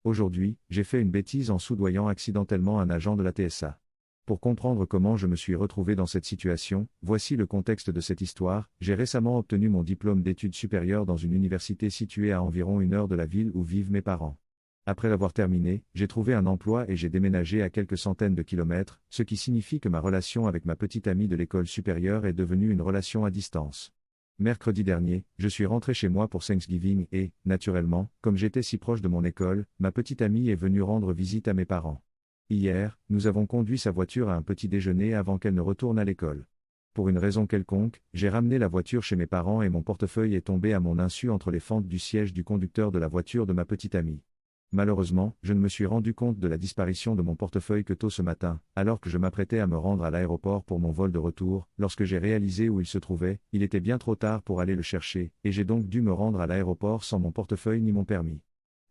Aujourd'hui, j'ai fait une bêtise en soudoyant accidentellement un agent de la TSA. Pour comprendre comment je me suis retrouvé dans cette situation, voici le contexte de cette histoire. J'ai récemment obtenu mon diplôme d'études supérieures dans une université située à environ 1 heure de la ville où vivent mes parents. Après l'avoir terminé, j'ai trouvé un emploi et j'ai déménagé à quelques centaines de kilomètres, ce qui signifie que ma relation avec ma petite amie de l'école supérieure est devenue une relation à distance. Mercredi dernier, je suis rentré chez moi pour Thanksgiving et, naturellement, comme j'étais si proche de mon école, ma petite amie est venue rendre visite à mes parents. Hier, nous avons conduit sa voiture à un petit déjeuner avant qu'elle ne retourne à l'école. Pour une raison quelconque, j'ai ramené la voiture chez mes parents et mon portefeuille est tombé à mon insu entre les fentes du siège du conducteur de la voiture de ma petite amie. Malheureusement, je ne me suis rendu compte de la disparition de mon portefeuille que tôt ce matin, alors que je m'apprêtais à me rendre à l'aéroport pour mon vol de retour. Lorsque j'ai réalisé où il se trouvait, il était bien trop tard pour aller le chercher, et j'ai donc dû me rendre à l'aéroport sans mon portefeuille ni mon permis.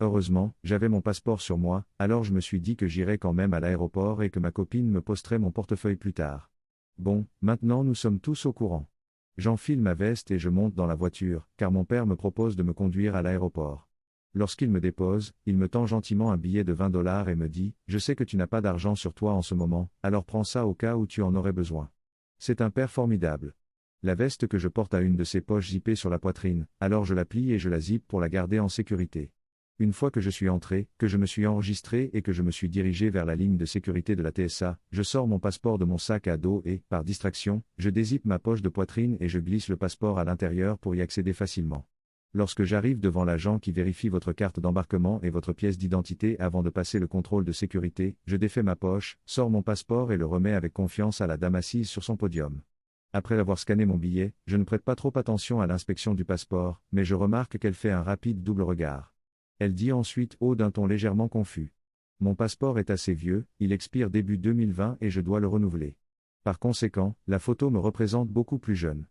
Heureusement, j'avais mon passeport sur moi, alors je me suis dit que j'irais quand même à l'aéroport et que ma copine me posterait mon portefeuille plus tard. Bon, maintenant nous sommes tous au courant. J'enfile ma veste et je monte dans la voiture, car mon père me propose de me conduire à l'aéroport. Lorsqu'il me dépose, il me tend gentiment un billet de 20 $ et me dit « Je sais que tu n'as pas d'argent sur toi en ce moment, alors prends ça au cas où tu en aurais besoin. » C'est un père formidable. La veste que je porte a une de ses poches zippées sur la poitrine, alors je la plie et je la zippe pour la garder en sécurité. Une fois que je suis entré, que je me suis enregistré et que je me suis dirigé vers la ligne de sécurité de la TSA, je sors mon passeport de mon sac à dos et, par distraction, je dézippe ma poche de poitrine et je glisse le passeport à l'intérieur pour y accéder facilement. Lorsque j'arrive devant l'agent qui vérifie votre carte d'embarquement et votre pièce d'identité avant de passer le contrôle de sécurité, je défais ma poche, sors mon passeport et le remets avec confiance à la dame assise sur son podium. Après avoir scanné mon billet, je ne prête pas trop attention à l'inspection du passeport, mais je remarque qu'elle fait un rapide double regard. Elle dit ensuite haut d'un ton légèrement confus. Mon passeport est assez vieux, il expire début 2020 et je dois le renouveler. Par conséquent, la photo me représente beaucoup plus jeune.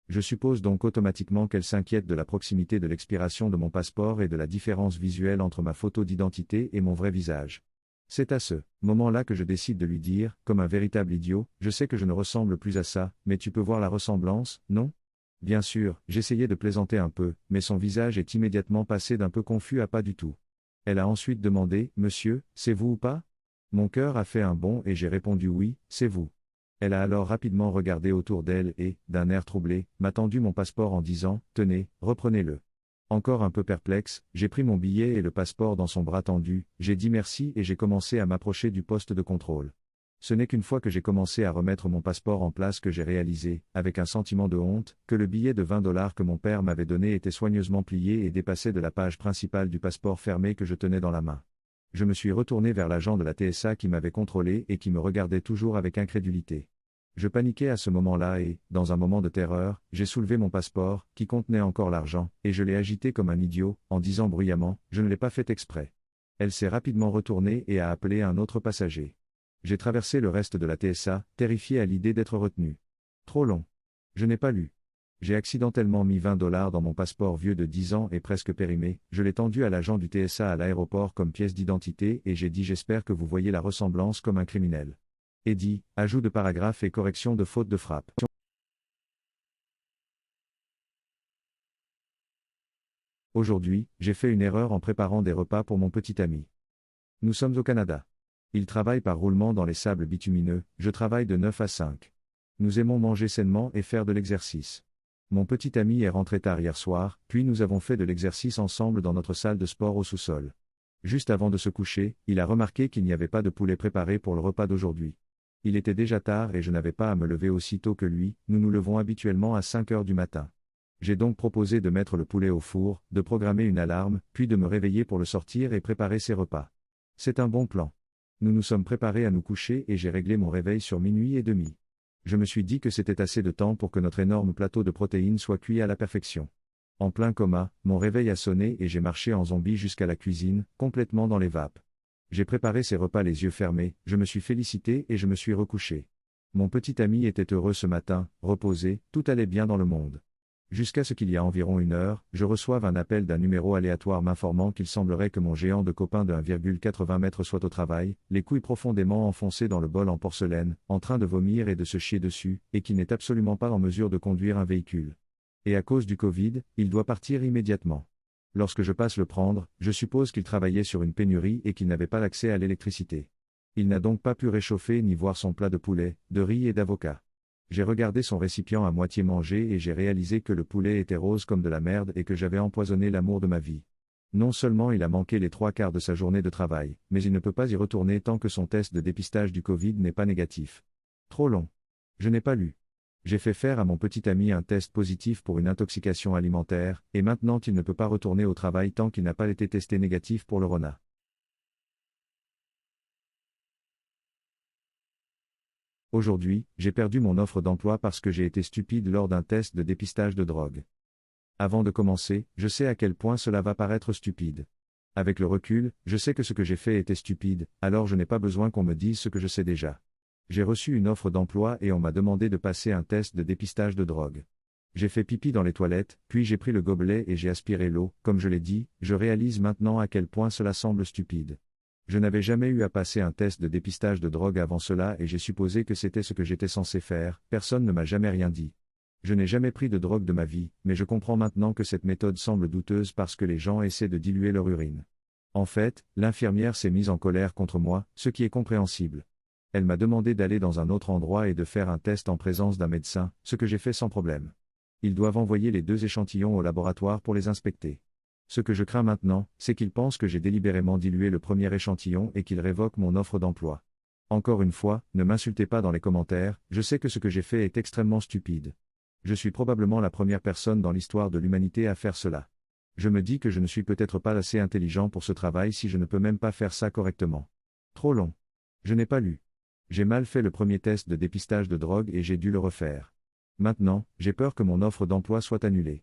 Je suppose donc automatiquement qu'elle s'inquiète de la proximité de l'expiration de mon passeport et de la différence visuelle entre ma photo d'identité et mon vrai visage. C'est à ce moment-là que je décide de lui dire, comme un véritable idiot, je sais que je ne ressemble plus à ça, mais tu peux voir la ressemblance, non ? Bien sûr, j'essayais de plaisanter un peu, mais son visage est immédiatement passé d'un peu confus à pas du tout. Elle a ensuite demandé, « Monsieur, c'est vous ou pas ?» Mon cœur a fait un bond et j'ai répondu « Oui, c'est vous. » Elle a alors rapidement regardé autour d'elle et, d'un air troublé, m'a tendu mon passeport en disant « Tenez, reprenez-le. » Encore un peu perplexe, j'ai pris mon billet et le passeport dans son bras tendu, j'ai dit merci et j'ai commencé à m'approcher du poste de contrôle. Ce n'est qu'une fois que j'ai commencé à remettre mon passeport en place que j'ai réalisé, avec un sentiment de honte, que le billet de 20 $ que mon père m'avait donné était soigneusement plié et dépassait de la page principale du passeport fermé que je tenais dans la main. Je me suis retourné vers l'agent de la TSA qui m'avait contrôlé et qui me regardait toujours avec incrédulité. Je paniquais à ce moment-là et, dans un moment de terreur, j'ai soulevé mon passeport, qui contenait encore l'argent, et je l'ai agité comme un idiot, en disant bruyamment « Je ne l'ai pas fait exprès ». Elle s'est rapidement retournée et a appelé un autre passager. J'ai traversé le reste de la TSA, terrifié à l'idée d'être retenu. Trop long. Je n'ai pas lu. J'ai accidentellement mis 20 $ dans mon passeport vieux de 10 ans et presque périmé, je l'ai tendu à l'agent du TSA à l'aéroport comme pièce d'identité et j'ai dit j'espère que vous voyez la ressemblance comme un criminel. Et dit, ajout de paragraphe et correction de faute de frappe. Aujourd'hui, j'ai fait une erreur en préparant des repas pour mon petit ami. Nous sommes au Canada. Il travaille par roulement dans les sables bitumineux, je travaille de 9 à 5. Nous aimons manger sainement et faire de l'exercice. Mon petit ami est rentré tard hier soir, puis nous avons fait de l'exercice ensemble dans notre salle de sport au sous-sol. Juste avant de se coucher, il a remarqué qu'il n'y avait pas de poulet préparé pour le repas d'aujourd'hui. Il était déjà tard et je n'avais pas à me lever aussi tôt que lui, nous nous levons habituellement à 5 heures du matin. J'ai donc proposé de mettre le poulet au four, de programmer une alarme, puis de me réveiller pour le sortir et préparer ses repas. C'est un bon plan. Nous nous sommes préparés à nous coucher et j'ai réglé mon réveil sur 00h30. Je me suis dit que c'était assez de temps pour que notre énorme plateau de protéines soit cuit à la perfection. En plein coma, mon réveil a sonné et j'ai marché en zombie jusqu'à la cuisine, complètement dans les vapes. J'ai préparé ces repas les yeux fermés, je me suis félicité et je me suis recouché. Mon petit ami était heureux ce matin, reposé, tout allait bien dans le monde. Jusqu'à ce qu'il y a environ 1 heure, je reçoive un appel d'un numéro aléatoire m'informant qu'il semblerait que mon géant de copain de 1,80 m soit au travail, les couilles profondément enfoncées dans le bol en porcelaine, en train de vomir et de se chier dessus, et qu'il n'est absolument pas en mesure de conduire un véhicule. Et à cause du Covid, il doit partir immédiatement. Lorsque je passe le prendre, je suppose qu'il travaillait sur une pénurie et qu'il n'avait pas l'accès à l'électricité. Il n'a donc pas pu réchauffer ni voir son plat de poulet, de riz et d'avocat. J'ai regardé son récipient à moitié mangé et j'ai réalisé que le poulet était rose comme de la merde et que j'avais empoisonné l'amour de ma vie. Non seulement il a manqué les 3/4 de sa journée de travail, mais il ne peut pas y retourner tant que son test de dépistage du Covid n'est pas négatif. Trop long. Je n'ai pas lu. J'ai fait faire à mon petit ami un test positif pour une intoxication alimentaire, et maintenant il ne peut pas retourner au travail tant qu'il n'a pas été testé négatif pour le Rona. Aujourd'hui, j'ai perdu mon offre d'emploi parce que j'ai été stupide lors d'un test de dépistage de drogue. Avant de commencer, je sais à quel point cela va paraître stupide. Avec le recul, je sais que ce que j'ai fait était stupide, alors je n'ai pas besoin qu'on me dise ce que je sais déjà. J'ai reçu une offre d'emploi et on m'a demandé de passer un test de dépistage de drogue. J'ai fait pipi dans les toilettes, puis j'ai pris le gobelet et j'ai aspiré l'eau, comme je l'ai dit, je réalise maintenant à quel point cela semble stupide. Je n'avais jamais eu à passer un test de dépistage de drogue avant cela et j'ai supposé que c'était ce que j'étais censé faire, personne ne m'a jamais rien dit. Je n'ai jamais pris de drogue de ma vie, mais je comprends maintenant que cette méthode semble douteuse parce que les gens essaient de diluer leur urine. En fait, l'infirmière s'est mise en colère contre moi, ce qui est compréhensible. Elle m'a demandé d'aller dans un autre endroit et de faire un test en présence d'un médecin, ce que j'ai fait sans problème. Ils doivent envoyer les 2 échantillons au laboratoire pour les inspecter. Ce que je crains maintenant, c'est qu'ils pensent que j'ai délibérément dilué le premier échantillon et qu'ils révoquent mon offre d'emploi. Encore une fois, ne m'insultez pas dans les commentaires, je sais que ce que j'ai fait est extrêmement stupide. Je suis probablement la première personne dans l'histoire de l'humanité à faire cela. Je me dis que je ne suis peut-être pas assez intelligent pour ce travail si je ne peux même pas faire ça correctement. Trop long. Je n'ai pas lu. J'ai mal fait le premier test de dépistage de drogue et j'ai dû le refaire. Maintenant, j'ai peur que mon offre d'emploi soit annulée.